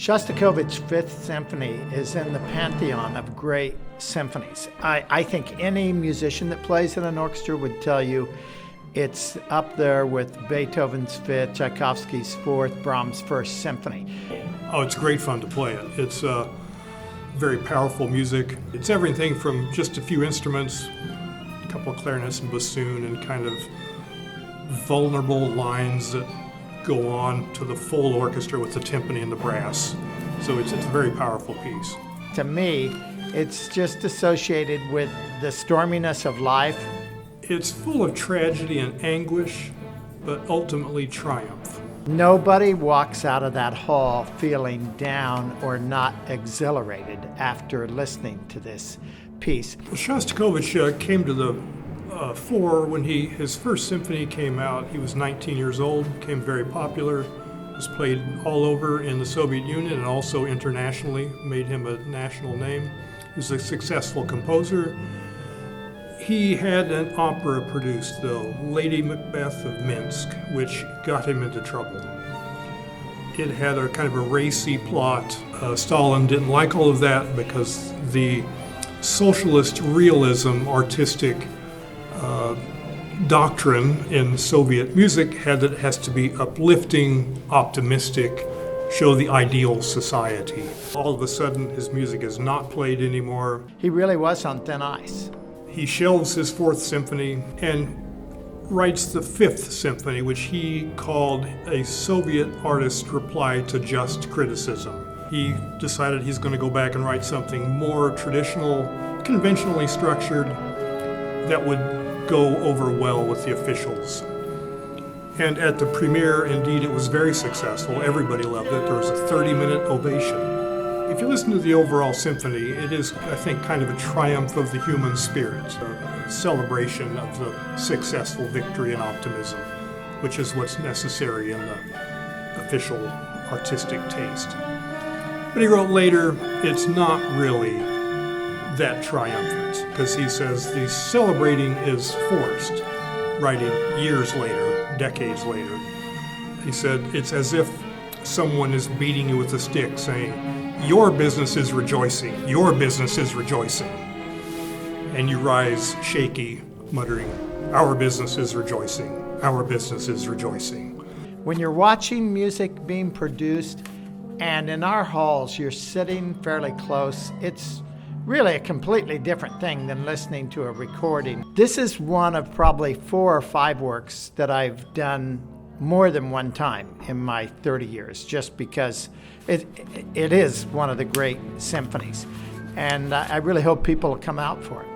Shostakovich's Fifth Symphony is in the pantheon of great symphonies. I think any musician that plays in an orchestra would tell you it's up there with Beethoven's Fifth, Tchaikovsky's Fourth, Brahms' First Symphony. Oh, it's great fun to play it. It's very powerful music. It's everything from just a few instruments, a couple of clarinets and bassoon, and kind of vulnerable lines that go on to the full orchestra with the timpani and the brass. So it's a very powerful piece. To me, it's just associated with the storminess of life. It's full of tragedy and anguish, but ultimately triumph. Nobody walks out of that hall feeling down or not exhilarated after listening to this piece. Well, Shostakovich came to the fore when his first symphony came out. He was 19 years old, became very popular, was played all over in the Soviet Union and also internationally, made him a national name. He was a successful composer. He had an opera produced, though, Lady Macbeth of Minsk, which got him into trouble. It had a kind of a racy plot. Stalin didn't like all of that because the socialist realism artistic doctrine in Soviet music has to be uplifting, optimistic, show the ideal society. All of a sudden, his music is not played anymore. He really was on thin ice. He shelves his Fourth Symphony and writes the Fifth Symphony, which he called a Soviet artist's reply to just criticism. He decided he's going to go back and write something more traditional, conventionally structured, that would go over well with the officials. And at the premiere, indeed, it was very successful. Everybody loved it. There was a 30-minute ovation. If you listen to the overall symphony, it is, I think, kind of a triumph of the human spirit, a celebration of the successful victory and optimism, which is what's necessary in the official artistic taste. But he wrote later, it's not really that triumphant, because he says the celebrating is forced, writing years later, decades later. He said, it's as if someone is beating you with a stick saying, your business is rejoicing, your business is rejoicing. And you rise shaky, muttering, our business is rejoicing, our business is rejoicing. When you're watching music being produced, and in our halls you're sitting fairly close, it's really a completely different thing than listening to a recording. This is one of probably 4 or 5 works that I've done more than one time in my 30 years, just because it is one of the great symphonies. And I really hope people will come out for it.